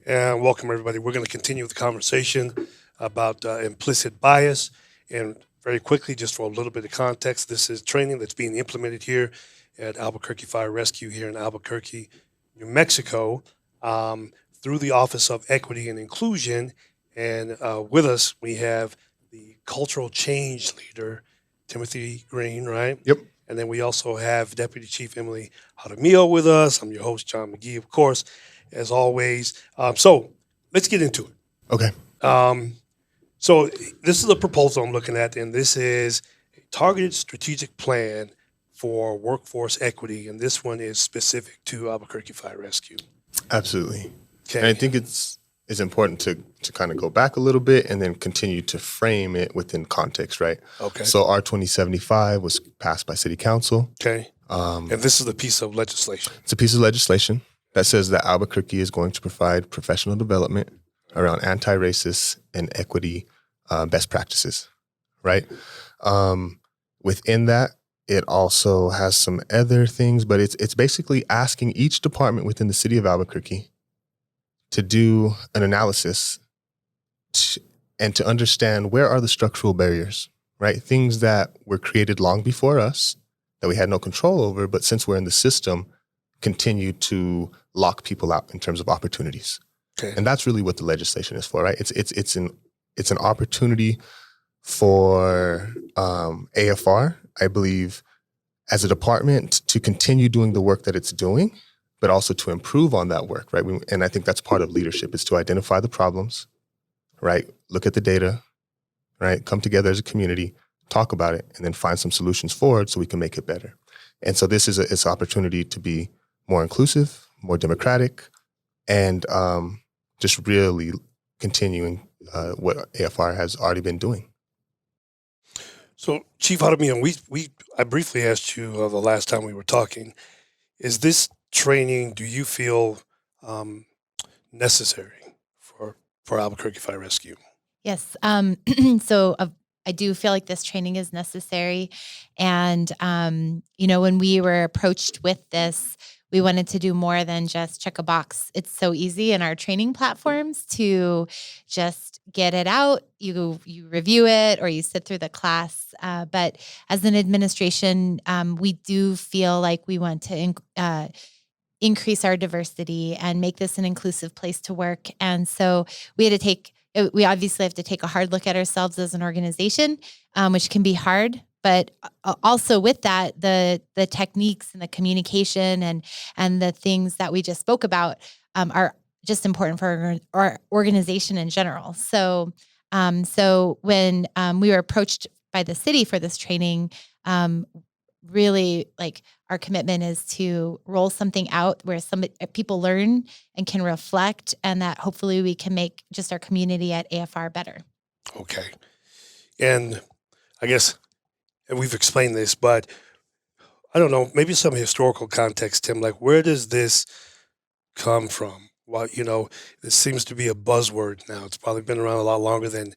And welcome, everybody. We're going to continue the conversation about implicit bias. And very quickly, just for a little bit of context, this is training that's being implemented here at Albuquerque Fire Rescue here in Albuquerque, New Mexico, through the Office of Equity and Inclusion. And with us, we have the cultural change leader, Timothy Green, right? Yep. And then we also have Deputy Chief Emily Jaramillo with us. I'm your host, John McGee, of course, as always. So let's get into it. Okay. So this is a proposal I'm looking at, and this is a targeted strategic plan for workforce equity, and this one is specific to Albuquerque Fire Rescue. Absolutely. Okay. And I think it's important to kind of go back a little bit and then continue to frame it within context, right? Okay. So R-2075 was passed by City Council. Okay. And this is a piece of legislation. It's a piece of legislation that says that Albuquerque is going to provide professional development around anti-racist and equity best practices, right? Within that, it also has some other things, but it's basically asking each department within the City of Albuquerque to do an analysis and to understand where are the structural barriers, right? Things that were created long before us that we had no control over, but since we're in the system, continue to lock people out in terms of opportunities. Okay. And that's really what the legislation is for, right? It's an opportunity for AFR, I believe, as a department to continue doing the work that it's doing, but also to improve on that work, right? And I think that's part of leadership, is to identify the problems, right? Look at the data, right? Come together as a community, talk about it, and then find some solutions forward so we can make it better. And so this is it's an opportunity to be more inclusive, more democratic, and just really continuing what AFR has already been doing. So, Chief Jaramillo, I briefly asked you the last time we were talking, is this training, do you feel necessary for Albuquerque Fire Rescue? Yes. So I do feel like this training is necessary. And, when we were approached with this, we wanted to do more than just check a box. It's so easy in our training platforms to just get it out. You review it or you sit through the class. But as an administration, we do feel like we want to increase our diversity and make this an inclusive place to work. And so we obviously have to take a hard look at ourselves as an organization, which can be hard. But also with that, the techniques and the communication and the things that we just spoke about are just important for our organization in general. So when we were approached by the city for this training, really, like, our commitment is to roll something out where people learn and can reflect, and that hopefully we can make just our community at AFR better. Okay. And I guess we've explained this, but I don't know, maybe some historical context, Tim, like, where does this come from? Well, this seems to be a buzzword now. It's probably been around a lot longer than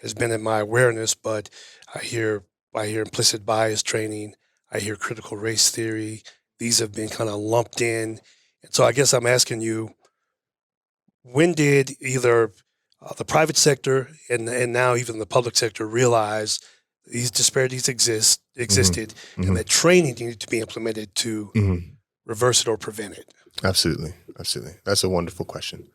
has been in my awareness, but I hear implicit bias training. I hear critical race theory. These have been kind of lumped in. And so I guess I'm asking you, when did either the private sector and now even the public sector realize these disparities existed, Mm-hmm. and that training needed to be implemented to reverse it or prevent it? Absolutely. Absolutely. That's a wonderful question.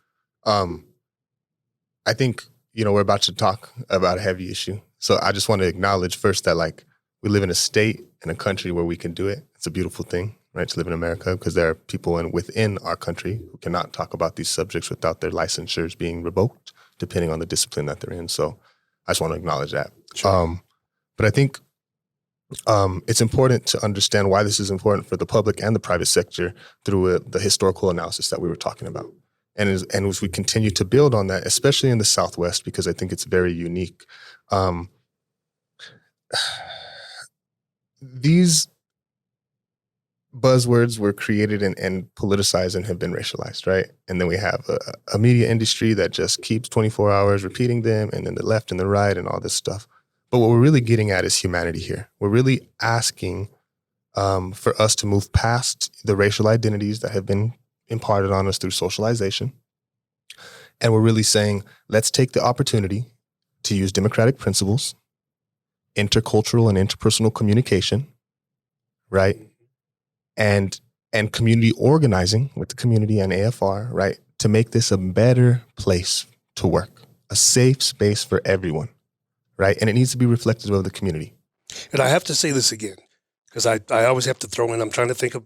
I think, we're about to talk about a heavy issue. So I just want to acknowledge first that, like, we live in a state and a country where we can do it. It's a beautiful thing, right, to live in America, because there are people within our country who cannot talk about these subjects without their licensures being revoked, depending on the discipline that they're in. So I just want to acknowledge that. Sure. But I think it's important to understand why this is important for the public and the private sector through the historical analysis that we were talking about. And as we continue to build on that, especially in the Southwest, because I think it's very unique, these buzzwords were created and politicized and have been racialized, right? And then we have a media industry that just keeps 24 hours repeating them, and then the left and the right and all this stuff. But what we're really getting at is humanity here. We're really asking for us to move past the racial identities that have been imparted on us through socialization And we're really saying, let's take the opportunity to use democratic principles, intercultural and interpersonal communication, right? And community organizing with the community and AFR, right? To make this a better place to work, a safe space for everyone, right? And it needs to be reflective of the community. And I have to say this again, because I always have to throw in, I'm trying to think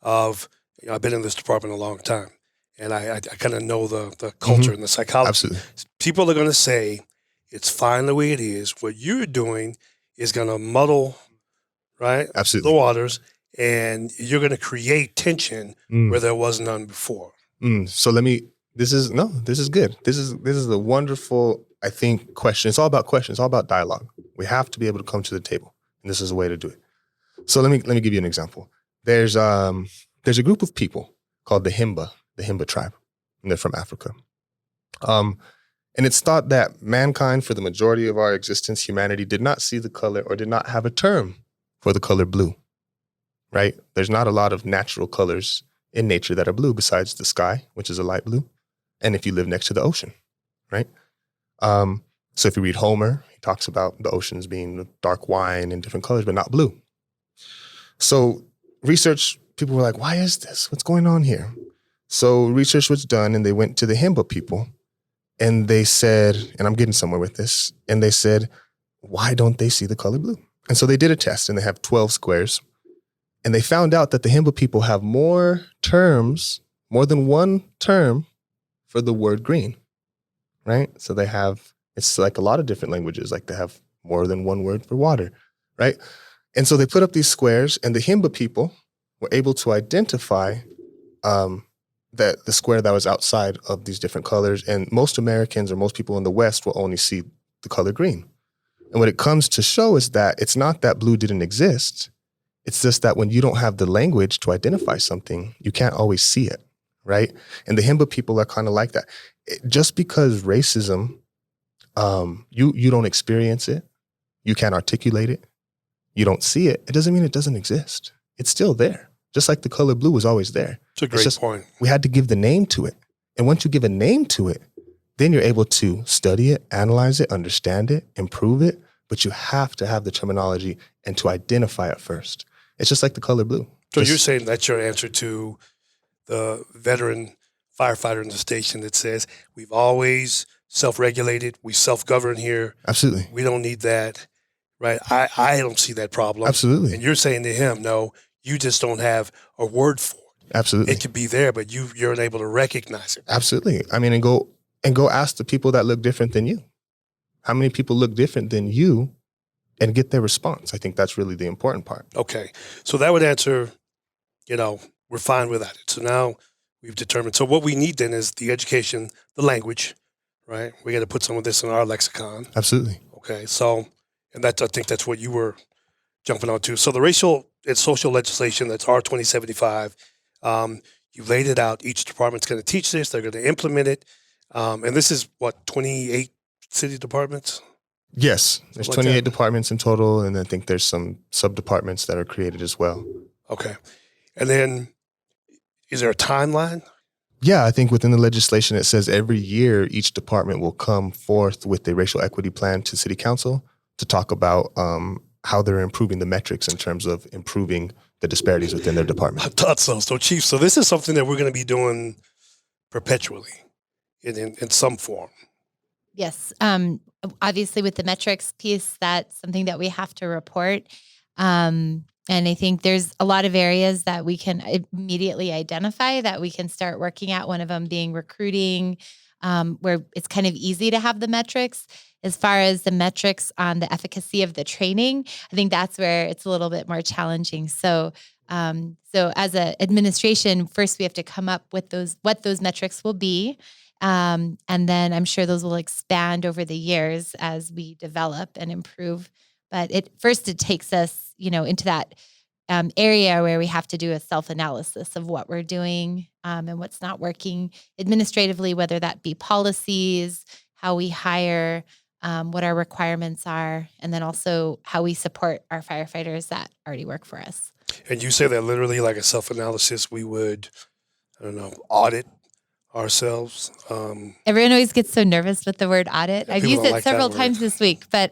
of I've been in this department a long time, and I kind of know the culture and the psychology. Absolutely. People are going to say, it's fine the way it is. What you're doing is going to muddle, right? Absolutely. The waters, and you're going to create tension where there was none before. So this is good. This is a wonderful, I think, question. It's all about questions. It's all about dialogue. We have to be able to come to the table, and this is a way to do it. So let me give you an example. There's a group of people called the Himba tribe, and they're from Africa. And it's thought that mankind, for the majority of our existence, humanity, did not see the color or did not have a term for the color blue, right? There's not a lot of natural colors in nature that are blue besides the sky, which is a light blue, and if you live next to the ocean, right? So if you read Homer, he talks about the oceans being dark wine and different colors, but not blue. So research, people were like, why is this? What's going on here? So research was done, and they went to the Himba people, and they said, and I'm getting somewhere with this, and they said, why don't they see the color blue? And so they did a test, and they have 12 squares, and they found out that the Himba people have more than one term for the word green, right? So it's like a lot of different languages, like they have more than one word for water, right? And so they put up these squares, and the Himba people were able to identify that the square that was outside of these different colors. And most Americans or most people in the West will only see the color green. And what it comes to show is that it's not that blue didn't exist. It's just that when you don't have the language to identify something, you can't always see it, right? And the Himba people are kind of like that. Just because racism, you don't experience it, you can't articulate it, you don't see it, it doesn't mean it doesn't exist. It's still there. Just like the color blue was always there. It's a great point. We had to give the name to it. And once you give a name to it, then you're able to study it, analyze it, understand it, improve it. But you have to have the terminology and to identify it first. It's just like the color blue. So you're saying that's your answer to the veteran firefighter in the station that says, we've always self-regulated, we self-govern here. Absolutely. We don't need that, right? I don't see that problem. Absolutely. And you're saying to him, no, you just don't have a word for it. Absolutely. It could be there, but you're unable to recognize it. Absolutely. I mean, and go ask the people that look different than you. How many people look different than you, and get their response? I think that's really the important part. Okay. So that would answer, we're fine with that. So now we've determined. So what we need then is the education, the language, right? We got to put some of this in our lexicon. Absolutely. Okay. So, and I think that's what you were jumping onto. So the racial and social legislation, that's R2075, you laid it out. Each department's going to teach this. They're going to implement it. And this is 28 city departments? Yes. There's 28 departments in total, and I think there's some sub-departments that are created as well. Okay. And then is there a timeline? Yeah, I think within the legislation it says every year each department will come forth with a racial equity plan to city council to talk about how they're improving the metrics in terms of improving the disparities within their department. I thought so. So, Chief, so this is something that we're going to be doing perpetually in some form. Yes. Obviously, with the metrics piece, that's something that we have to report. And I think there's a lot of areas that we can immediately identify that we can start working at, one of them being recruiting, where it's kind of easy to have the metrics. As far as the metrics on the efficacy of the training, I think that's where it's a little bit more challenging. So as an administration, first we have to come up with what those metrics will be. And then I'm sure those will expand over the years as we develop and improve. But it takes us, into that area where we have to do a self-analysis of what we're doing and what's not working administratively, whether that be policies, how we hire, what our requirements are, and then also how we support our firefighters that already work for us. And you say that literally like a self-analysis, we would, audit ourselves. Everyone always gets so nervous with the word audit. Yeah, I've people used don't it like that several word. times this week, but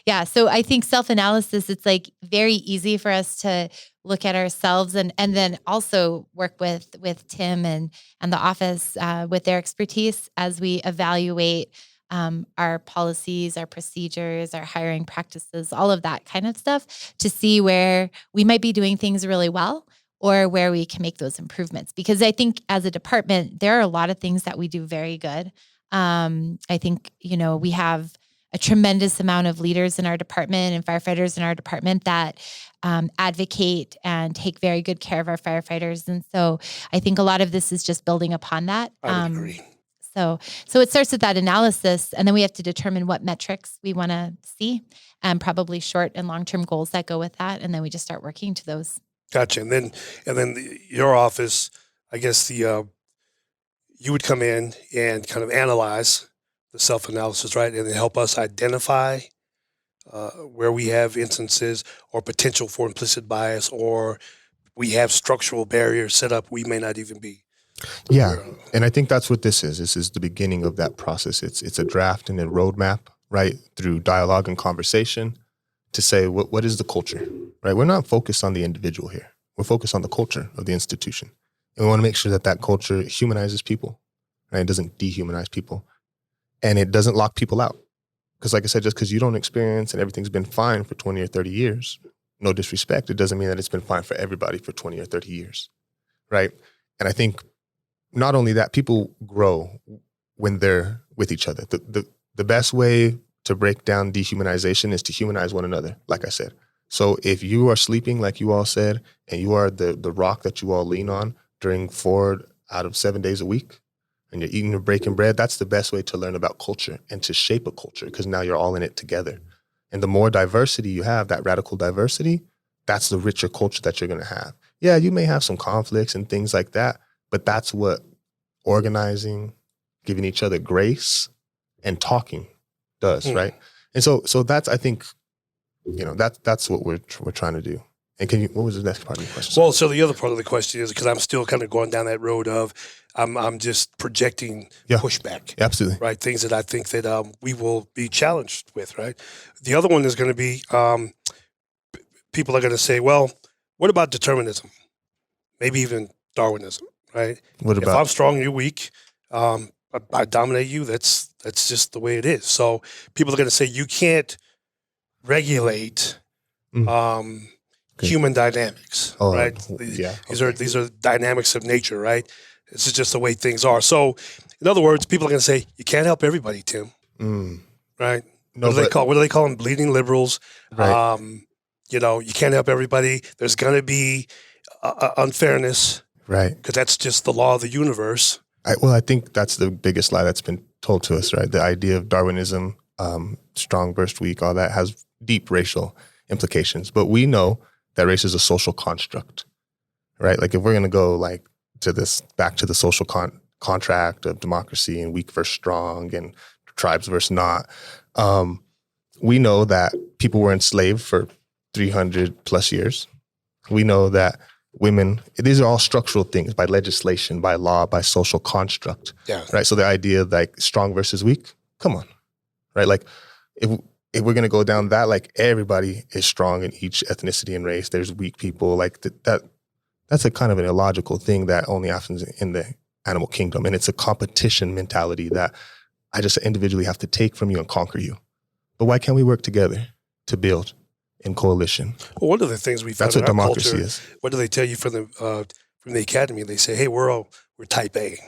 yeah. So I think self-analysis, it's like very easy for us to look at ourselves and then also work with Tim and the office with their expertise as we evaluate our policies, our procedures, our hiring practices, all of that kind of stuff to see where we might be doing things really well or where we can make those improvements. Because I think as a department, there are a lot of things that we do very good. I think, we have a tremendous amount of leaders in our department and firefighters in our department that advocate and take very good care of our firefighters. And so I think a lot of this is just building upon that. I would agree. So it starts with that analysis, and then we have to determine what metrics we want to see, and probably short and long-term goals that go with that, and then we just start working to those. Gotcha. And then your office, I guess you would come in and kind of analyze the self-analysis, right, and then help us identify where we have instances or potential for implicit bias, or we have structural barriers set up we may not even be. Yeah, and I think that's what this is. This is the beginning of that process. It's a draft and a roadmap, right, through dialogue and conversation to say what is the culture, right? We're not focused on the individual here. We're focused on the culture of the institution. And we want to make sure that culture humanizes people, right? It doesn't dehumanize people. And it doesn't lock people out. Because like I said, just because you don't experience and everything's been fine for 20 or 30 years, no disrespect, it doesn't mean that it's been fine for everybody for 20 or 30 years, right? And I think not only that, people grow when they're with each other. The best way to break down dehumanization is to humanize one another, like I said. So if you are sleeping, like you all said, and you are the rock that you all lean on during 4 out of 7 days a week, and you're eating and breaking bread, that's the best way to learn about culture and to shape a culture, because now you're all in it together. And the more diversity you have, that radical diversity, that's the richer culture that you're going to have. Yeah, you may have some conflicts and things like that, but that's what organizing, giving each other grace, and talking does, right? And so that's, I think, that's what we're trying to do. And what was the next part of the question? Well, so the other part of the question is, because I'm still kind of going down that road of, I'm just projecting pushback. Absolutely. Right? Things that I think that we will be challenged with, right? The other one is going to be, people are going to say, well, what about determinism? Maybe even Darwinism, right? What about? If I'm strong, you're weak. I dominate you. That's just the way it is. So people are going to say you can't regulate human dynamics, right? These are dynamics of nature, right? This is just the way things are. So, in other words, people are going to say you can't help everybody, Tim. Right? No, what do they call them? Bleeding liberals. Right. You can't help everybody. There's going to be unfairness, right? Because that's just the law of the universe. I think that's the biggest lie that's been told to us, right? The idea of Darwinism, strong versus weak, all that has deep racial implications. But we know that race is a social construct, right? Like if we're going to go back to the social contract of democracy and weak versus strong and tribes versus not, we know that people were enslaved for 300 plus years. We know that women, these are all structural things by legislation, by law, by social construct, right? So the idea of like strong versus weak, come on, right? Like if we're going to go down that, like everybody is strong in each ethnicity and race, there's weak people, like that's a kind of an illogical thing that only happens in the animal kingdom. And it's a competition mentality that I just individually have to take from you and conquer you. But why can't we work together to build in coalition? Well, one of the things we found that's what in our democracy culture, is. What do they tell you from the academy? They say, hey, we're type A,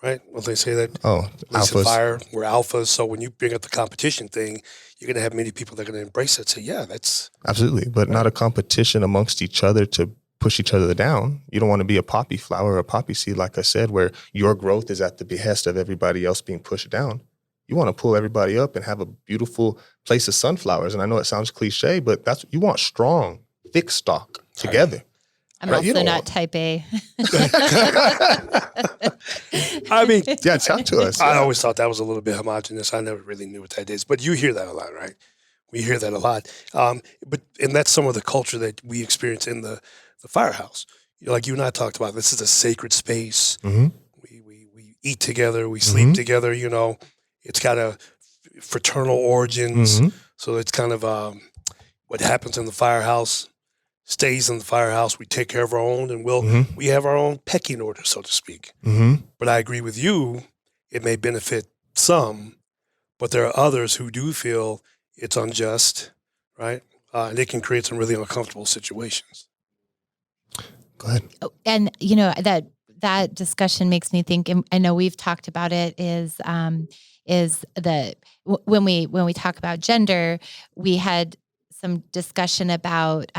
right? Well, they say that. Oh, alphas. Fire, we're alphas. So when you bring up the competition thing, you're going to have many people that are going to embrace it. Say, yeah, that's absolutely, but not a competition amongst each other to push each other down. You don't want to be a poppy flower or a poppy seed, like I said, where your growth is at the behest of everybody else being pushed down. You want to pull everybody up and have a beautiful place of sunflowers. And I know it sounds cliche, but you want strong, thick stock together. I'm also not type A. I mean, yeah, talk to us. I always thought that was a little bit homogenous. I never really knew what that is, but you hear that a lot, right? We hear that a lot. And that's some of the culture that we experience in the firehouse. Like you and I talked about, this is a sacred space. Mm-hmm. eat together, we sleep together. It's got a fraternal origins. So it's kind of what happens in the firehouse stays in the firehouse. We take care of our own, and we have our own pecking order, so to speak. But I agree with you. It may benefit some, but there are others who do feel it's unjust, right? And it can create some really uncomfortable situations. Go ahead. And that discussion makes me think, and I know we've talked about it, when we talk about gender, we had some discussion about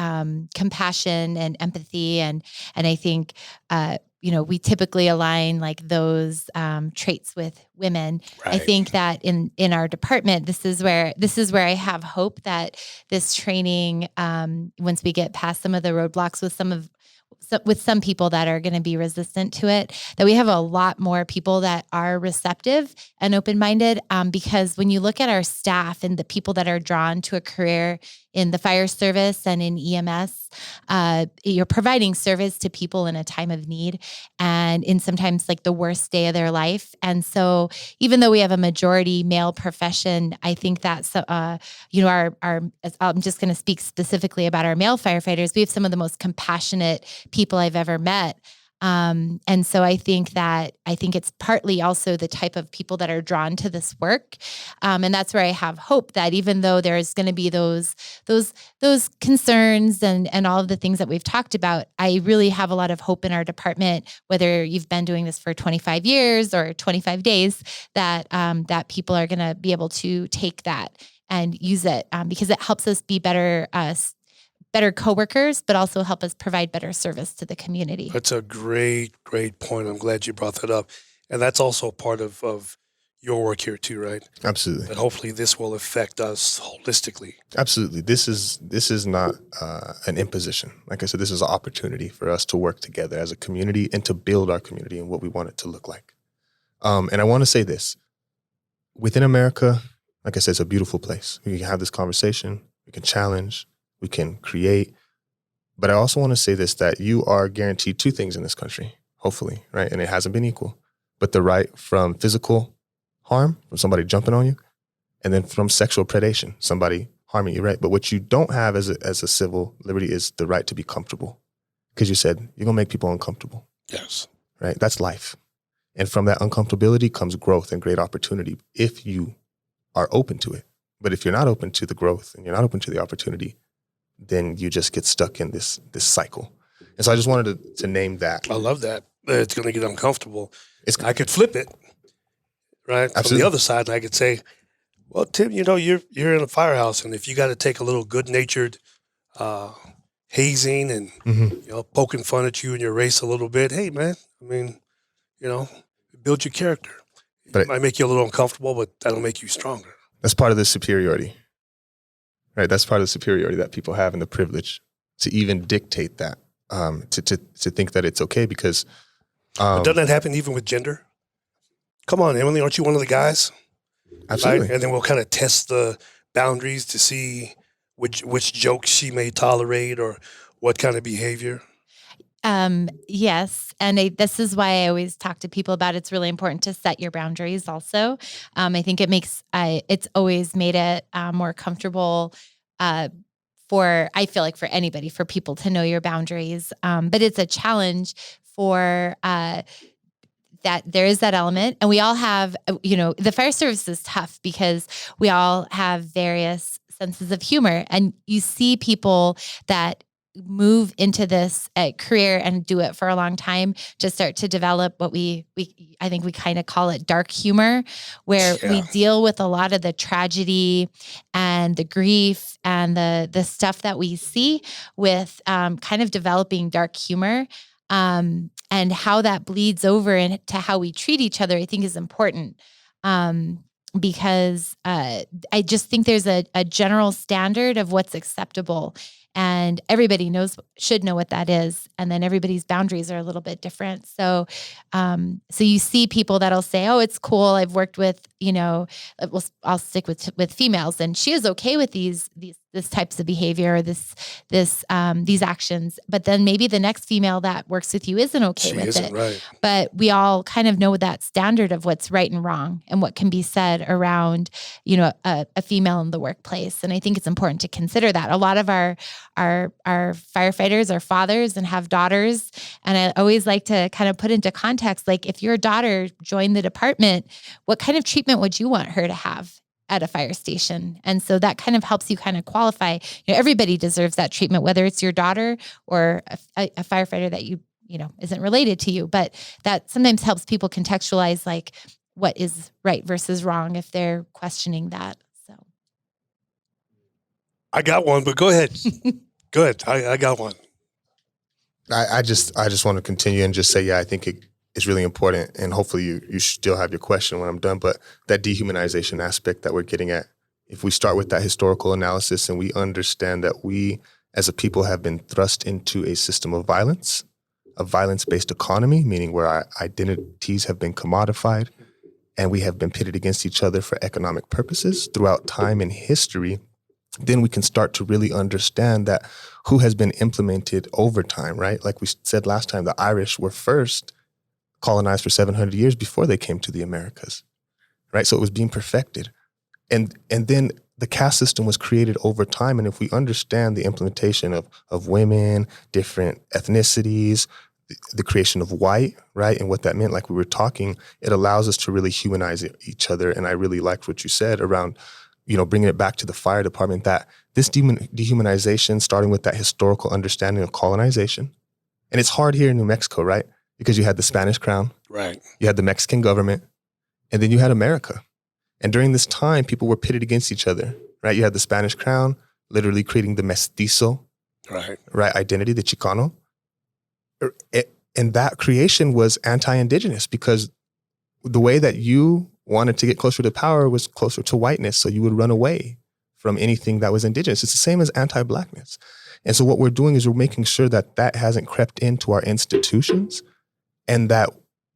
compassion and empathy, and I think we typically align like those traits with women. Right. I think that in our department, this is where I have hope that this training, once we get past some of the roadblocks with some people that are going to be resistant to it, that we have a lot more people that are receptive and open-minded, because when you look at our staff and the people that are drawn to a career in the fire service and in EMS, you're providing service to people in a time of need and in sometimes like the worst day of their life. And so even though we have a majority male profession, I think that's, I'm just going to speak specifically about our male firefighters. We have some of the most compassionate people I've ever met. And so I think it's partly also the type of people that are drawn to this work. And that's where I have hope that even though there's going to be those concerns and all of the things that we've talked about, I really have a lot of hope in our department, whether you've been doing this for 25 years or 25 days, that people are going to be able to take that and use it, because it helps us be better coworkers, but also help us provide better service to the community. That's a great, great point. I'm glad you brought that up. And that's also part of your work here too, right? Absolutely. That hopefully this will affect us holistically. Absolutely. This is not an imposition. Like I said, this is an opportunity for us to work together as a community and to build our community and what we want it to look like. And I want to say this. Within America, like I said, it's a beautiful place. We can have this conversation. We can challenge. We can create. But I also want to say this, that you are guaranteed two things in this country, hopefully, right? And it hasn't been equal. But the right from physical harm, from somebody jumping on you, and then from sexual predation, somebody harming you, right? But what you don't have as a civil liberty is the right to be comfortable. Because you said you're going to make people uncomfortable. Yes. Right? That's life. And from that uncomfortability comes growth and great opportunity if you are open to it. But if you're not open to the growth and you're not open to the opportunity, then you just get stuck in this cycle. And so I just wanted to name that. I love that. It's going to get uncomfortable. I could flip it, right? Absolutely. From the other side, I could say, well, Tim, you're in a firehouse, and if you got to take a little good-natured hazing and poking fun at you and your race a little bit, hey, man, I mean, build your character. It might make you a little uncomfortable, but that'll make you stronger. That's part of the superiority. Right, that's part of the superiority that people have and the privilege to even dictate that, to think that it's okay because... But doesn't that happen even with gender? Come on, Emily, aren't you one of the guys? Absolutely. Right? And then we'll kind of test the boundaries to see which jokes she may tolerate or what kind of behavior. Yes. And this is why I always talk to people about it's really important to set your boundaries also. I think it's always made it more comfortable I feel like for anybody, for people to know your boundaries. But it's a challenge for that there is that element. And we all have, the fire service is tough because we all have various senses of humor. And you see people that move into this career and do it for a long time to start to develop what I think we kind of call it dark humor, where we deal with a lot of the tragedy and the grief and the stuff that we see with kind of developing dark humor, and how that bleeds over into how we treat each other, I think is important. Because I just think there's a general standard of what's acceptable. and everybody should know what that is. And then everybody's boundaries are a little bit different. So, so you see people that'll say, "Oh, it's cool. I've worked with, I'll stick with females, and she is okay with this types of behavior, or these actions." But then maybe the next female that works with you isn't okay with it. Right. But we all kind of know that standard of what's right and wrong and what can be said around, a female in the workplace. And I think it's important to consider that. A lot of our firefighters are fathers and have daughters. And I always like to kind of put into context, like, if your daughter joined the department, what kind of treatment would you want her to have at a fire station? And so that kind of helps you kind of qualify, everybody deserves that treatment, whether it's your daughter or a firefighter that isn't related to you. But that sometimes helps people contextualize, like, what is right versus wrong if they're questioning that. So I got one, but go ahead. Go ahead. I got one. I just want to continue and just say, I think it's really important, and hopefully you still have your question when I'm done, but that dehumanization aspect that we're getting at, if we start with that historical analysis and we understand that we as a people have been thrust into a system of violence, a violence-based economy, meaning where our identities have been commodified and we have been pitted against each other for economic purposes throughout time and history, then we can start to really understand that who has been implemented over time, right? Like we said last time, the Irish were first colonized for 700 years before they came to the Americas, right? So it was being perfected. And then the caste system was created over time. And if we understand the implementation of women, different ethnicities, the creation of white, right? And what that meant, like we were talking, it allows us to really humanize each other. And I really liked what you said around, bringing it back to the fire department, that this dehumanization, starting with that historical understanding of colonization. And it's hard here in New Mexico, right? Because you had the Spanish crown, right? You had the Mexican government, and then you had America. And during this time, people were pitted against each other, right? You had the Spanish crown literally creating the mestizo, right? Identity, the Chicano. And that creation was anti-indigenous because the way that you wanted to get closer to power was closer to whiteness. So you would run away from anything that was indigenous. It's the same as anti-blackness. And so what we're doing is we're making sure that that hasn't crept into our institutions and that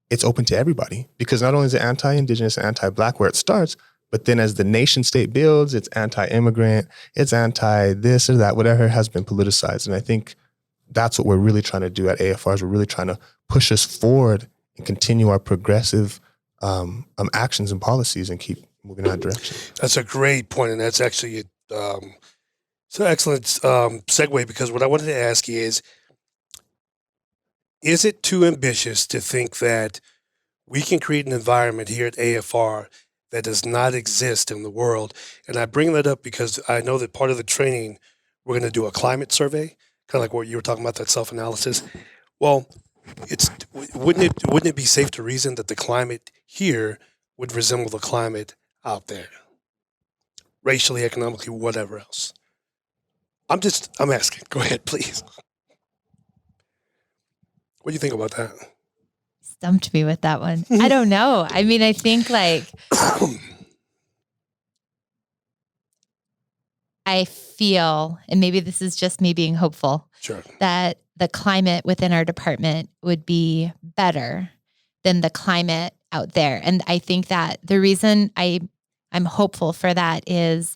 it's open to everybody. Because not only is it anti-indigenous and anti-black where it starts, but then as the nation state builds, it's anti-immigrant, it's anti-this or that, whatever has been politicized. And I think that's what we're really trying to do at AFRs. We're really trying to push us forward and continue our progressive actions and policies and keep moving in that direction. That's a great point, and that's actually it's an excellent segue, because what I wanted to ask you is it too ambitious to think that we can create an environment here at AFR that does not exist in the world? And I bring that up because I know that part of the training, we're going to do a climate survey, kind of like what you were talking about, that self-analysis. Well, wouldn't it be safe to reason that the climate here would resemble the climate out there, racially, economically, whatever else? I'm asking. Go ahead, please. What do you think about that? Stumped me with that one. I don't know. I mean, I think I feel, and maybe this is just me being hopeful, sure, that the climate within our department would be better than the climate out there. And I think that the reason I'm hopeful for that is,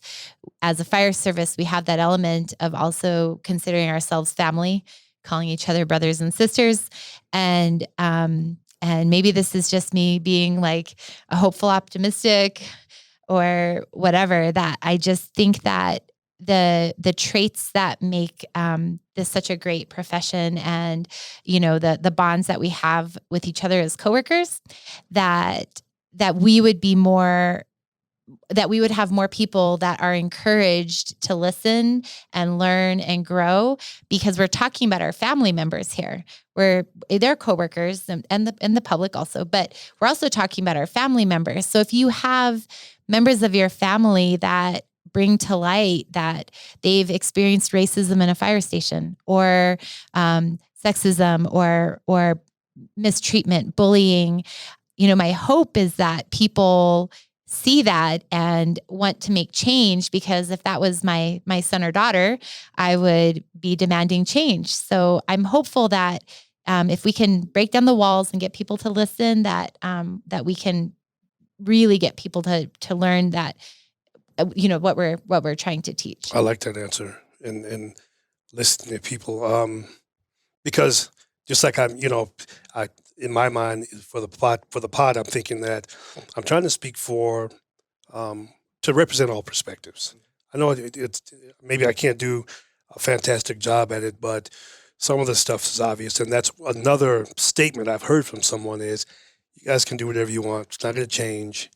as a fire service, we have that element of also considering ourselves family, calling each other brothers and sisters. And maybe this is just me being like a hopeful, optimistic or whatever, that I just think that the traits that make this such a great profession, and the bonds that we have with each other as coworkers, that we would be more, that we would have more people that are encouraged to listen and learn and grow, because we're talking about our family members here. They're coworkers and the public also, but we're also talking about our family members. So if you have members of your family that bring to light that they've experienced racism in a fire station, or sexism, or mistreatment, bullying, my hope is that people see that and want to make change, because if that was my son or daughter, I would be demanding change. So I'm hopeful that if we can break down the walls and get people to listen, that we can really get people to learn that what we're trying to teach. I like that answer, and listening to people, because just like I'm, in my mind for the pod, I'm thinking that I'm trying to speak to represent all perspectives. I know it's maybe I can't do a fantastic job at it, but some of the stuff is obvious, and that's another statement I've heard from someone is, "You guys can do whatever you want. It's not going to change.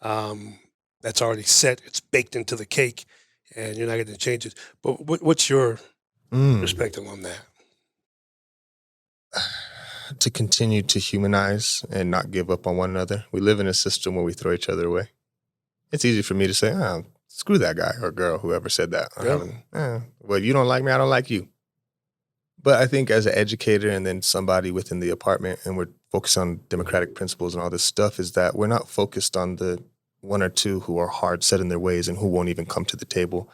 That's already set. It's baked into the cake, and you're not going to change it." But what's your perspective on that? To continue to humanize and not give up on one another. We live in a system where we throw each other away. It's easy for me to say, "Oh, screw that guy or girl, whoever said that." Well, you don't like me, I don't like you. But I think as an educator and then somebody within the department, and we're focused on democratic principles and all this stuff, is that we're not focused on the one or two who are hard set in their ways and who won't even come to the table.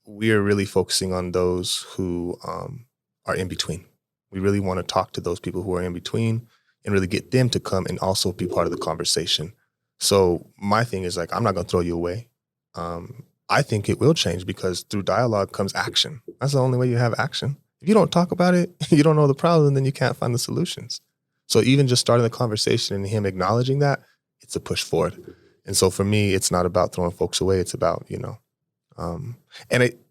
We are really focusing on those who are in between. We really want to talk to those people who are in between and really get them to come and also be part of the conversation. So my thing is like, I'm not going to throw you away. I think it will change because through dialogue comes action. That's the only way you have action. If you don't talk about it, you don't know the problem, then you can't find the solutions. So even just starting the conversation and him acknowledging that, it's a push forward. And so for me, it's not about throwing folks away. It's about, and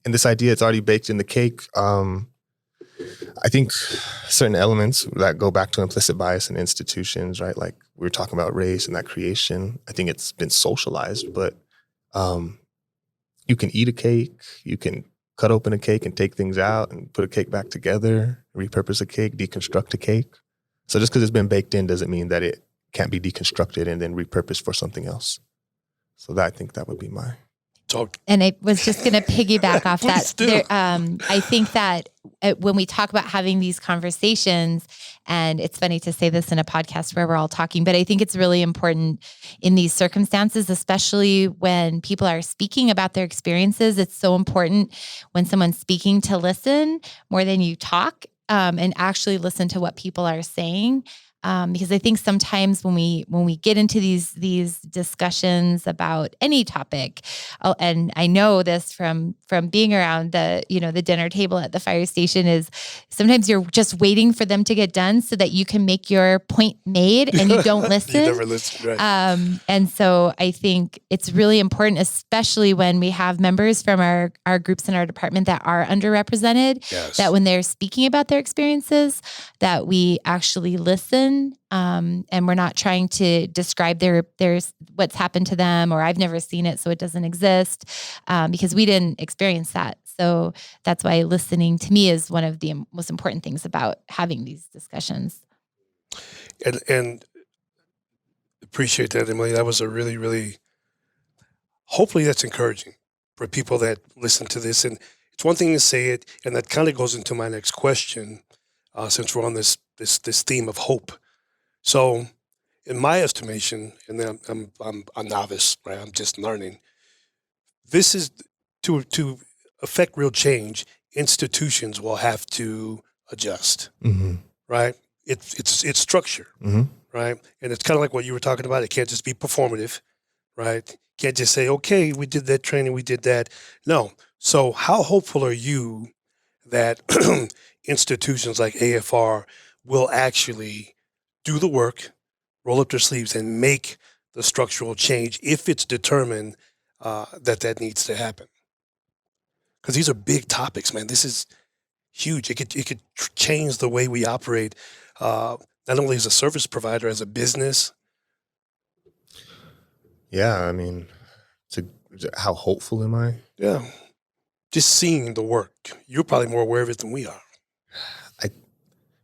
this idea, it's already baked in the cake. I think certain elements that go back to implicit bias in institutions, right? Like we were talking about race and that creation. I think it's been socialized, but you can eat a cake, you can cut open a cake and take things out and put a cake back together, repurpose a cake, deconstruct a cake. So just because it's been baked in doesn't mean that it can't be deconstructed and then repurposed for something else. So I think that would be my talk. And I was just going to piggyback off that. There, I think that when we talk about having these conversations, and it's funny to say this in a podcast where we're all talking, but I think it's really important in these circumstances, especially when people are speaking about their experiences. It's so important when someone's speaking to listen more than you talk, and actually listen to what people are saying. Because I think sometimes when we get into these discussions about any topic, and I know this from being around the dinner table at the fire station, is sometimes you're just waiting for them to get done so that you can make your point made and you don't listen. You never listen, right? And so I think it's really important, especially when we have members from our groups in our department that are underrepresented, Yes. that when they're speaking about their experiences, that we actually listen. And we're not trying to describe their what's happened to them, or I've never seen it, so it doesn't exist, because we didn't experience that. So that's why listening to me is one of the most important things about having these discussions. And appreciate that, Emily. That was a really, really, hopefully that's encouraging for people that listen to this. And it's one thing to say it, and that kind of goes into my next question, since we're on this theme of hope. So, in my estimation, and then I'm a novice, right? I'm just learning. This is to affect real change. Institutions will have to adjust, right? It's structure, right? And it's kind of like what you were talking about. It can't just be performative, right? Can't just say, okay, we did that training, we did that. No. So, how hopeful are you that institutions like AFR will actually do the work, roll up their sleeves, and make the structural change if it's determined that needs to happen? Because these are big topics, man. This is huge. It could change the way we operate, not only as a service provider, as a business. Yeah, I mean, how hopeful am I? Yeah. Just seeing the work. You're probably more aware of it than we are.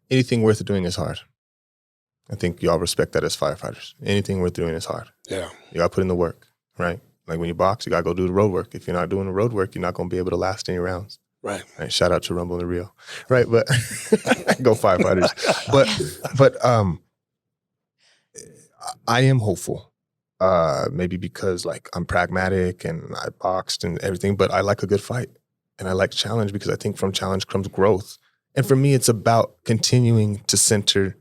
Anything worth doing is hard. I think y'all respect that as firefighters. Anything worth doing is hard. Yeah. You got to put in the work, right? Like when you box, you got to go do the road work. If you're not doing the road work, you're not going to be able to last any rounds. Right. Shout out to Rumble in the Rio. Right. But go firefighters. But I am hopeful. maybe because like I'm pragmatic and I boxed and everything, but I like a good fight and I like challenge because I think from challenge comes growth. And for me, it's about continuing to center.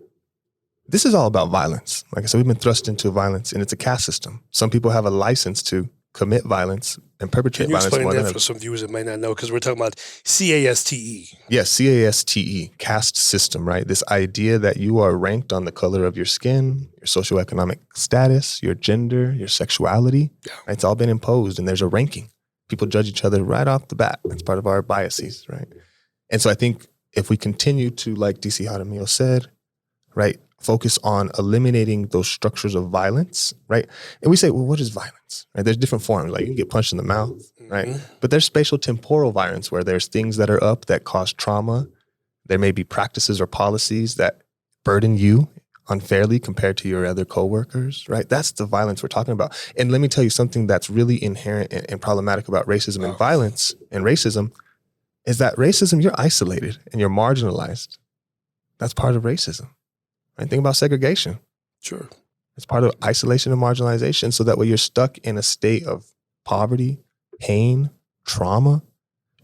This is all about violence. Like I said, we've been thrust into violence, and it's a caste system. Some people have a license to commit violence and perpetrate Can you violence explain more than that for others. some viewers that might not know? Because we're talking about CASTE. Yes, CASTE, caste system, right? This idea that you are ranked on the color of your skin, your socioeconomic status, your gender, your sexuality. Yeah. Right? It's all been imposed, and there's a ranking. People judge each other right off the bat. That's part of our biases, right? And so I think if we continue to, like DC Jaramillo said, right, focus on eliminating those structures of violence, right? And we say, well, what is violence? Right? There's different forms. Like you can get punched in the mouth, right? Mhm. But there's spatial temporal violence where there's things that are up that cause trauma. There may be practices or policies that burden you unfairly compared to your other coworkers, right? That's the violence we're talking about. And let me tell you something that's really inherent and problematic about racism and violence and racism is that racism, you're isolated and you're marginalized. That's part of racism. Right? Think about segregation. Sure. It's part of isolation and marginalization. So that way you're stuck in a state of poverty, pain, trauma.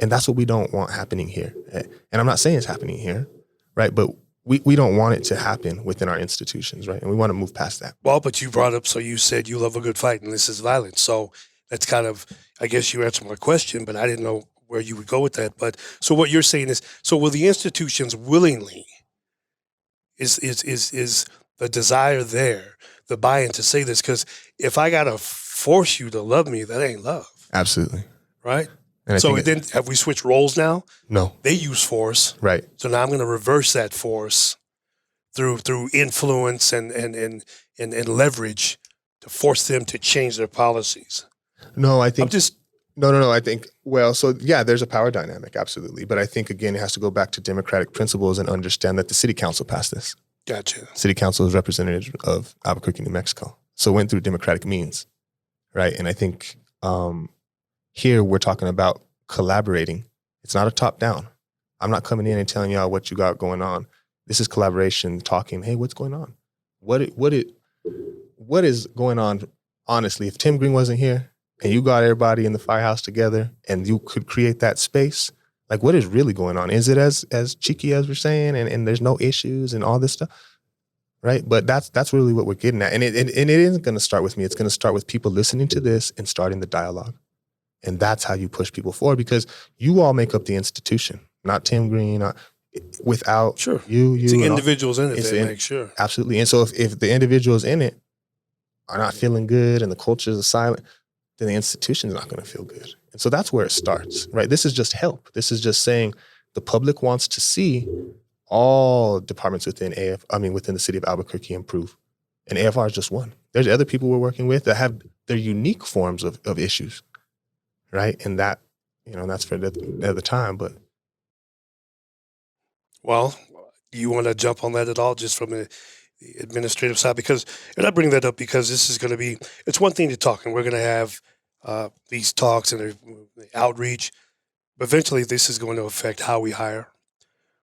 And that's what we don't want happening here. And I'm not saying it's happening here, right? But we don't want it to happen within our institutions, right? And we want to move past that. Well, but you brought up, so you said you love a good fight and this is violence. So that's kind of, I guess you answered my question, but I didn't know where you would go with that. But so what you're saying is, so will the institutions willingly, is the desire there, the buy-in to say this? Because if I got to force you to love me, that ain't love, Absolutely. right? And I So think then have we switched roles now? no, They use force. right. So now I'm going to reverse that force through influence and leverage to force them to change their policies. No, I I'm think just No. I think, well, so yeah, there's a power dynamic, absolutely. But I think, again, it has to go back to democratic principles and understand that the city council passed this. gotcha. City council is representative of Albuquerque, New Mexico. So it went through democratic means, right? And I think here we're talking about collaborating. It's not a top down. I'm not coming in and telling y'all what you got going on. This is collaboration, talking, hey, what's going on? What is going on? Honestly, if Tim Green wasn't here, and you got everybody in the firehouse together and you could create that space, like what is really going on? Is it as cheeky as we're saying and there's no issues and all this stuff? Right? But that's really what we're getting at. And it isn't going to start with me. It's going to start with people listening to this and starting the dialogue. And that's how you push people forward, because you all make up the institution, not Tim Green, without Sure. you. It's the and all- individuals in it it's that in- make sure. Absolutely. And so if the individuals in it are not feeling good and the culture is silent, then the institution is not going to feel good. And so that's where it starts, right? This is just help. This is just saying the public wants to see all departments within the city of Albuquerque improve. And AFR is just one. There's other people we're working with that have their unique forms of issues, right? And that, that's for the other time. But Well, do you want to jump on that at all, just from the administrative side? And I bring that up because this is going to be, it's one thing to talk, and we're going to have these talks and the outreach, but eventually this is going to affect how we hire,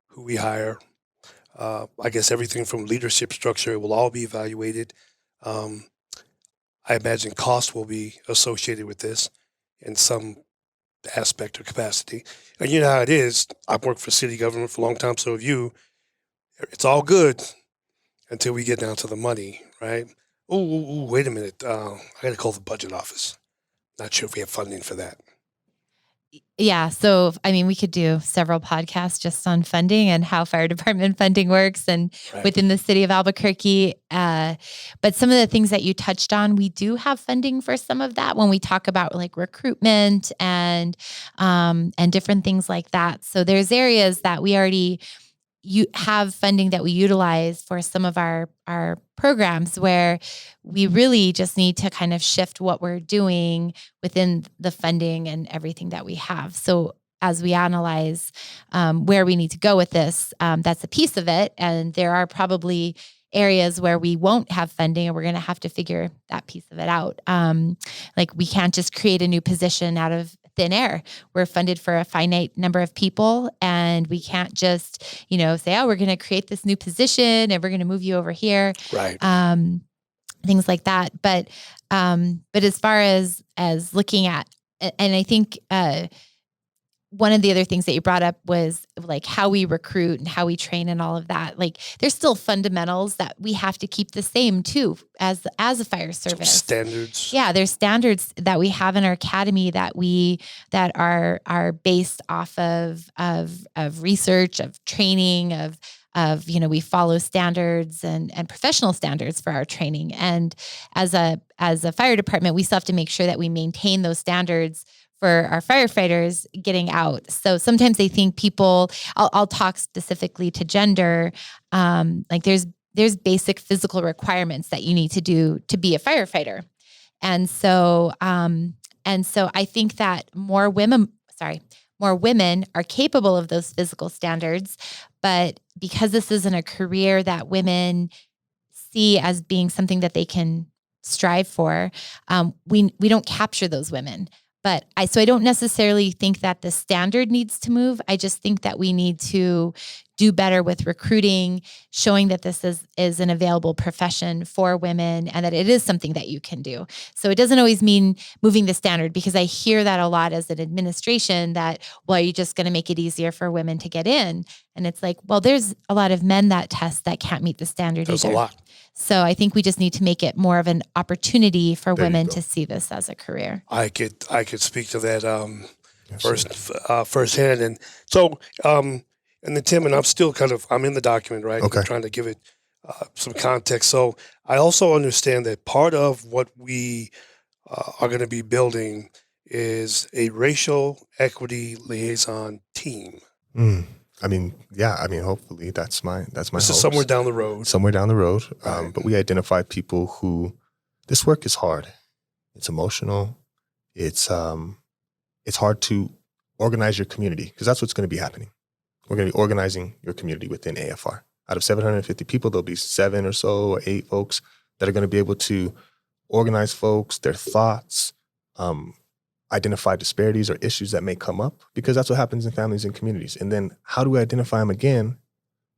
who we hire. I guess everything from leadership structure will all be evaluated. I imagine cost will be associated with this in some aspect or capacity. And you know how it is. I've worked for city government for a long time, so have you. It's all good until we get down to the money, right? Oh, wait a minute. I got to call the budget office. Not sure if we have funding for that. Yeah. So, we could do several podcasts just on funding and how fire department funding works and Right. within the city of Albuquerque. But some of the things that you touched on, we do have funding for some of that when we talk about like recruitment and different things like that. So there's areas that we already have funding that we utilize for some of our programs where we really just need to kind of shift what we're doing within the funding and everything that we have. So as we analyze where we need to go with this, that's a piece of it. And there are probably areas where we won't have funding and we're going to have to figure that piece of it out. Like we can't just create a new position out of thin air. We're funded for a finite number of people, and we can't just, say, oh, we're going to create this new position and we're going to move you over here. Right. things like that. But as far as looking at, and I think one of the other things that you brought up was like how we recruit and how we train and all of that. Like there's still fundamentals that we have to keep the same too as a fire service. Standards. Yeah, there's standards that we have in our academy that are based off of research, of training, of we follow standards and professional standards for our training. And as a fire department, we still have to make sure that we maintain those standards for our firefighters getting out. So sometimes they think people, I'll talk specifically to gender, like there's basic physical requirements that you need to do to be a firefighter. And so I think that more women are capable of those physical standards, but because this isn't a career that women see as being something that they can strive for, we don't capture those women. But I don't necessarily think that the standard needs to move. I just think that we need to do better with recruiting, showing that this is an available profession for women and that it is something that you can do. So it doesn't always mean moving the standard, because I hear that a lot as an administration that, well, are you just going to make it easier for women to get in? And it's like, well, there's a lot of men that test that can't meet the standard There's either. a lot. So I think we just need to make it more of an opportunity for women to see this as a career. I could speak to that firsthand, and so and then Tim, and I'm in the document, right? Okay. I'm trying to give it some context. So I also understand that part of what we are going to be building is a racial equity liaison team. Hopefully that's my This hopes. is somewhere down the road. Right. But we identified people who, this work is hard. It's emotional. It's hard to organize your community, because that's what's going to be happening. We're going to be organizing your community within AFR. Out of 750 people, there'll be 7 or so or 8 folks that are going to be able to organize folks, their thoughts, identify disparities or issues that may come up, because that's what happens in families and communities. And then how do we identify them again,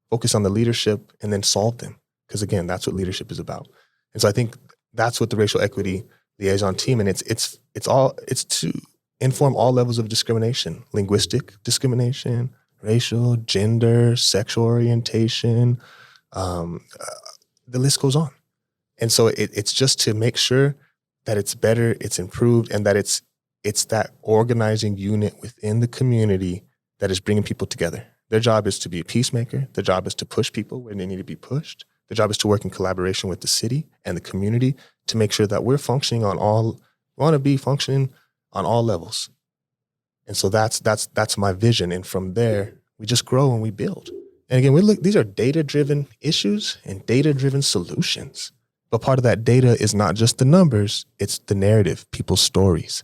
focus on the leadership, and then solve them? Because again, that's what leadership is about. And so I think that's what the racial equity liaison team, and it's to inform all levels of discrimination: linguistic discrimination, racial, gender, sexual orientation, the list goes on. And so it's just to make sure that it's better, it's improved, and that it's that organizing unit within the community that is bringing people together. Their job is to be a peacemaker. Their job is to push people where they need to be pushed. Their job is to work in collaboration with the city and the community to make sure that we're functioning functioning on all levels. And so that's my vision. And from there, we just grow and we build. And again, these are data-driven issues and data-driven solutions. But part of that data is not just the numbers, it's the narrative, people's stories.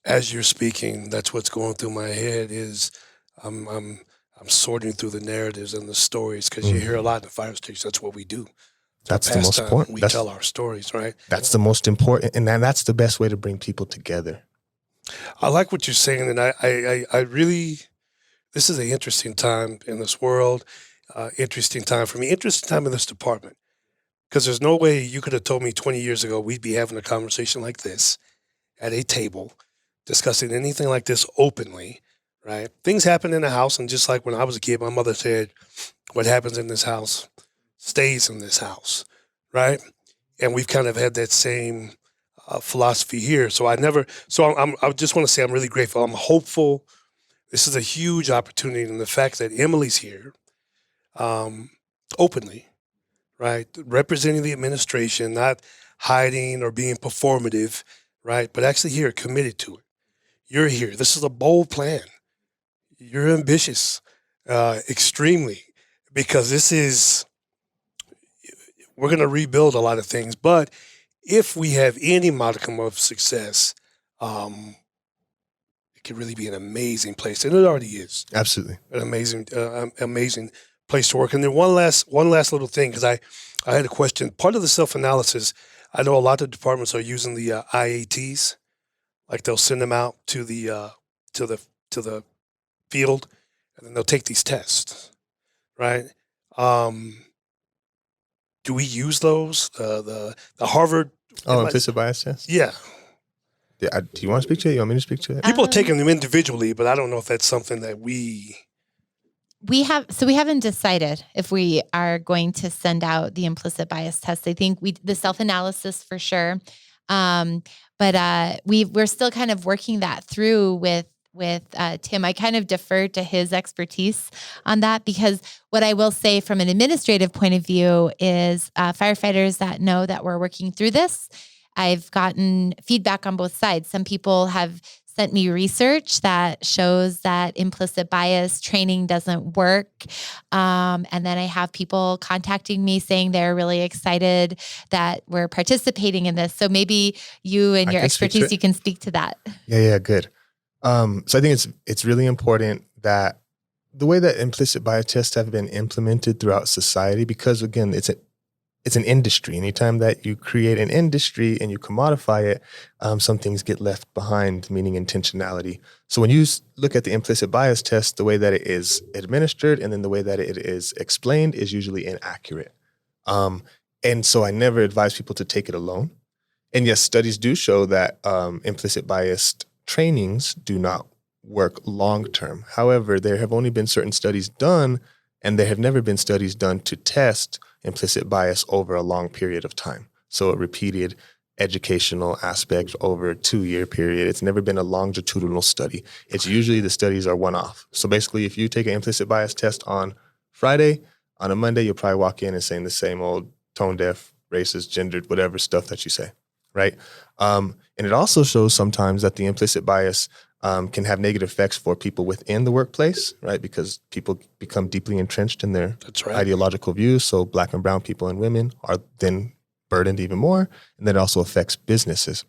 As you're speaking, that's what's going through my head is I'm sorting through the narratives and the stories, because you hear a lot in the fire station. That's what we do. That's the most important. We tell our stories, right? That's the most important, and that's the best way to bring people together. I like what you're saying, and I really, this is an interesting time in this world, interesting time for me, interesting time in this department, because there's no way you could have told me 20 years ago we'd be having a conversation like this at a table, discussing anything like this openly, right? Things happen in the house, and just like when I was a kid, my mother said, what happens in this house stays in this house, right? And we've kind of had that same philosophy here. So I just want to say I'm really grateful. I'm hopeful. This is a huge opportunity, and the fact that Emily's here openly, right? Representing the administration, not hiding or being performative, right? But actually here, committed to it. You're here. This is a bold plan. You're ambitious, extremely, because we're going to rebuild a lot of things. But if we have any modicum of success, it could really be an amazing place, and it already is. Absolutely, an amazing place to work. And then one last little thing, because I had a question. Part of the self-analysis, I know a lot of departments are using the IATs, like they'll send them out to the field, and then they'll take these tests, right? Can do we use those? The Harvard. Implicit bias test? Yeah. Yeah, do you want to speak to it? You want me to speak to it? People are taking them individually, but I don't know if that's something that we haven't decided if we are going to send out the implicit bias test. I think the self-analysis for sure. But we're still kind of working that through with Tim. I kind of defer to his expertise on that, because what I will say from an administrative point of view is firefighters that know that we're working through this, I've gotten feedback on both sides. Some people have sent me research that shows that implicit bias training doesn't work. And then I have people contacting me saying they're really excited that we're participating in this. So maybe you and your expertise, you can speak to that. Yeah, good. So I think it's really important that the way that implicit bias tests have been implemented throughout society, because again, it's an industry. Anytime that you create an industry and you commodify it, some things get left behind, meaning intentionality. So when you look at the implicit bias test, the way that it is administered and then the way that it is explained is usually inaccurate. And so I never advise people to take it alone. And yes, studies do show that implicit bias trainings do not work long-term. However, there have only been certain studies done, and there have never been studies done to test implicit bias over a long period of time. So a repeated educational aspect over a 2-year period. It's never been a longitudinal study. It's usually the studies are one-off. So basically, if you take an implicit bias test on Friday, on a Monday, you'll probably walk in and saying the same old tone-deaf, racist, gendered, whatever stuff that you say, right? And it also shows sometimes that the implicit bias can have negative effects for people within the workplace, right? Because people become deeply entrenched in their ideological views. So Black and brown people and women are then burdened even more. And that also affects businesses,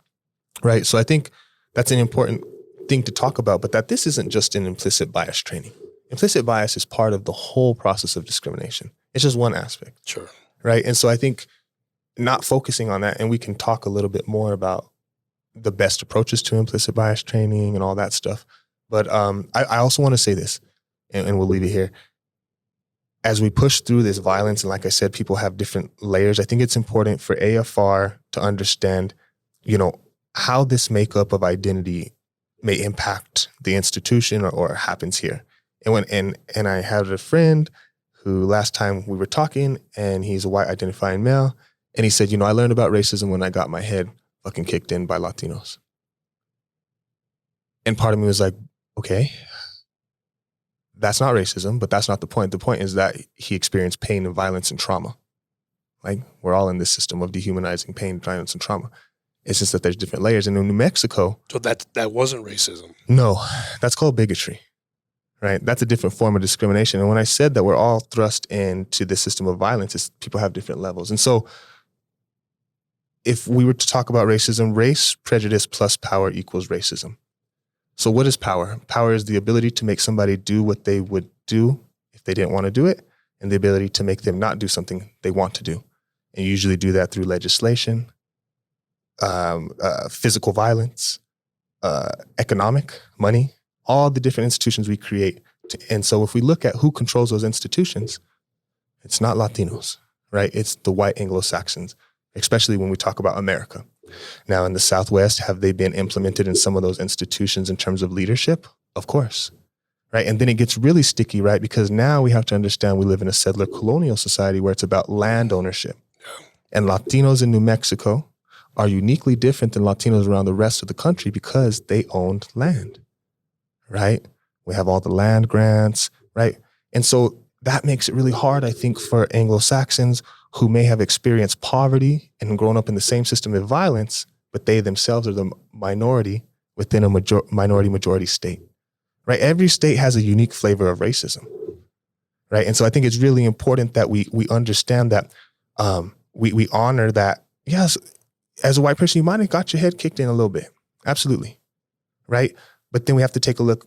right? So I think that's an important thing to talk about, but that this isn't just an implicit bias training. Implicit bias is part of the whole process of discrimination. It's just one aspect. Sure. Right? And so I think not focusing on that, and we can talk a little bit more about the best approaches to implicit bias training and all that stuff. But I also want to say this, and we'll leave it here. As we push through this violence, and like I said, people have different layers, I think it's important for AFR to understand, how this makeup of identity may impact the institution or happens here. And I had a friend who last time we were talking, and he's a white identifying male, and he said, I learned about racism when I got my head fucking kicked in by Latinos. And part of me was like, okay, that's not racism, but that's not the point. The point is that he experienced pain and violence and trauma. Like, we're all in this system of dehumanizing pain, violence, and trauma. It's just that there's different layers. And in New Mexico... So that wasn't racism? No, that's called bigotry, right? That's a different form of discrimination. And when I said that we're all thrust into this system of violence, people have different levels. And so if we were to talk about racism, race, prejudice plus power equals racism. So what is power? Power is the ability to make somebody do what they would do if they didn't want to do it, and the ability to make them not do something they want to do. And you usually do that through legislation, physical violence, economic, money, all the different institutions we create. And so if we look at who controls those institutions, it's not Latinos, right? It's the white Anglo-Saxons, especially when we talk about America. Now, in the Southwest, have they been implemented in some of those institutions in terms of leadership? Of course, right? And then it gets really sticky, right? Because now we have to understand we live in a settler colonial society where it's about land ownership. And Latinos in New Mexico are uniquely different than Latinos around the rest of the country because they owned land, right? We have all the land grants, right? And so that makes it really hard, I think, for Anglo-Saxons who may have experienced poverty and grown up in the same system of violence, but they themselves are the minority within a minority-majority state, right? Every state has a unique flavor of racism, right? And so I think it's really important that we understand that we honor that, yes, as a white person, you might have got your head kicked in a little bit. Absolutely, right? But then we have to take a look.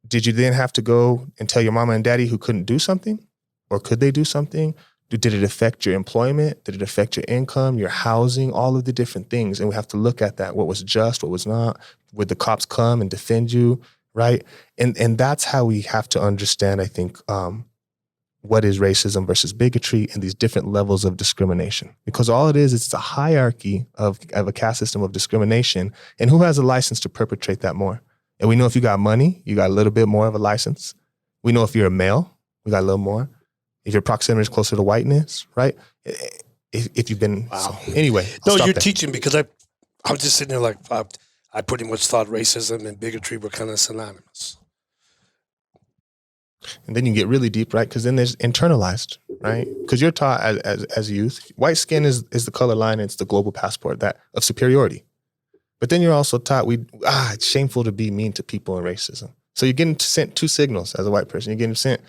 Did you then have to go and tell your mama and daddy who couldn't do something? Or could they do something? Did it affect your employment? Did it affect your income, your housing, all of the different things? And we have to look at that. What was just, what was not? Would the cops come and defend you, right? And that's how we have to understand, I think, what is racism versus bigotry and these different levels of discrimination. Because all it is, it's a hierarchy of a caste system of discrimination, and who has a license to perpetrate that more. And we know if you got money, you got a little bit more of a license. We know if you're a male, we got a little more. If your proximity is closer to whiteness, right? If you've been, Wow. so anyway. No, you're teaching, because I was just sitting there like, I pretty much thought racism and bigotry were kind of synonymous. And then you get really deep, right? Because then there's internalized, right? Because you're taught as youth, white skin is the color line. It's the global passport of superiority. But then you're also taught it's shameful to be mean to people and racism. So you're getting sent two signals as a white person. You're getting sent,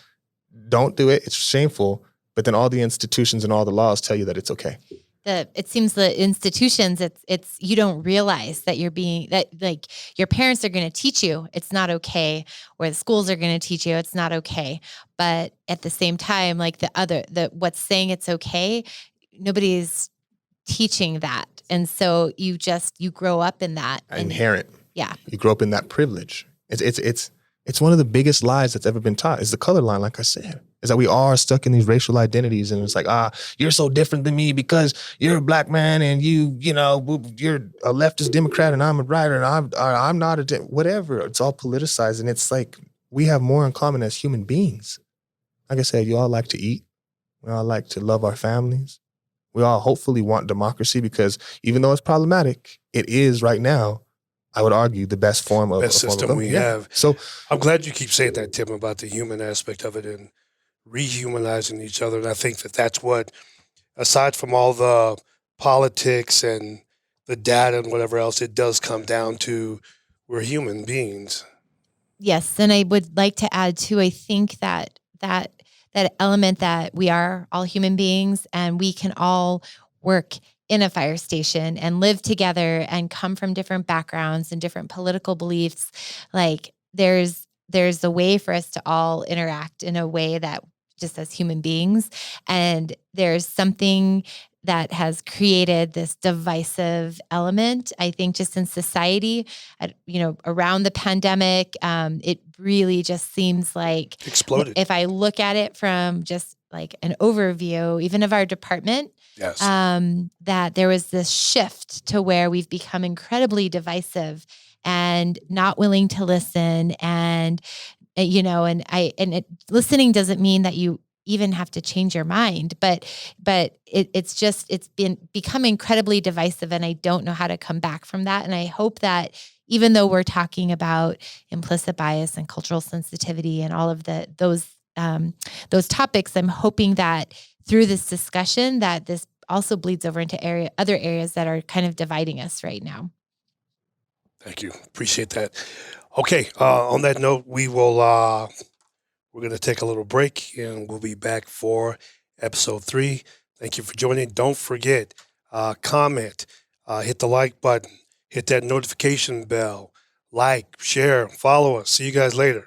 don't do it. It's shameful. But then all the institutions and all the laws tell you that it's okay. It seems the institutions, it's you don't realize that like your parents are going to teach you it's not okay, or the schools are going to teach you it's not okay. But at the same time, like what's saying it's okay, nobody's teaching that. And so you grow up in that. Inherent. Yeah. You grow up in that privilege. It's one of the biggest lies that's ever been taught is the color line, like I said. Is that we are stuck in these racial identities, and it's like, you're so different than me because you're a black man and you're a leftist Democrat and I'm a writer and I'm not whatever. It's all politicized, and it's like we have more in common as human beings. Like I said, you all like to eat. We all like to love our families. We all hopefully want democracy, because even though it's problematic, it is right now, I would argue, the best form of system we have. So I'm glad you keep saying that, Tim, about the human aspect of it and rehumanizing each other. And I think that's what, aside from all the politics and the data and whatever else, it does come down to we're human beings. Yes. And I would like to add too, I think that element that we are all human beings and we can all work in a fire station and live together and come from different backgrounds and different political beliefs. Like there's a way for us to all interact in a way that just as human beings. And there's something that has created this divisive element, I think, just in society, around the pandemic. It really just seems like exploded. If I look at it from just like an overview, even of our department, yes. That there was this shift to where we've become incredibly divisive and not willing to listen. And listening doesn't mean that you even have to change your mind, but it's become incredibly divisive, and I don't know how to come back from that. And I hope that even though we're talking about implicit bias and cultural sensitivity and all of those topics, I'm hoping that through this discussion that this also bleeds over into other areas that are kind of dividing us right now. Thank you. Appreciate that. Okay. On that note, we're going to take a little break, and we'll be back for episode 3. Thank you for joining. Don't forget, comment, hit the like button, hit that notification bell, like, share, follow us. See you guys later.